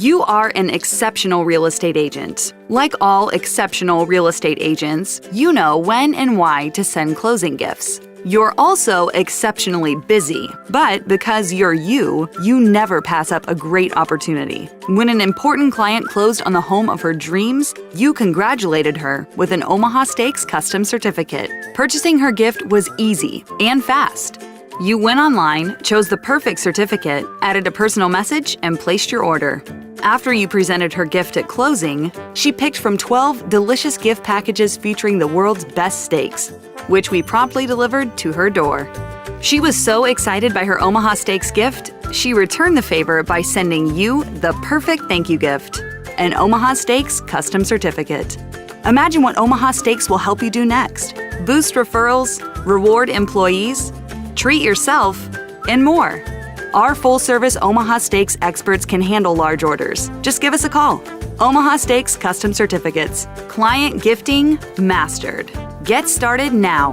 You are an exceptional real estate agent. Like all exceptional real estate agents, you know when and why to send closing gifts. You're also exceptionally busy, but because you're you never pass up a great opportunity. When an important client closed on the home of her dreams, you congratulated her with an Omaha Steaks custom certificate. Purchasing her gift was easy and fast. You went online, chose the perfect certificate, added a personal message, and placed your order. After you presented her gift at closing, she picked from 12 delicious gift packages featuring the world's best steaks, which we promptly delivered to her door. She was so excited by her Omaha Steaks gift, she returned the favor by sending you the perfect thank you gift, an Omaha Steaks custom certificate. Imagine what Omaha Steaks will help you do next. Boost referrals, reward employees, treat yourself, and more. Our full-service Omaha Steaks experts can handle large orders. Just give us a call. Omaha Steaks Custom Certificates. Client gifting mastered. Get started now.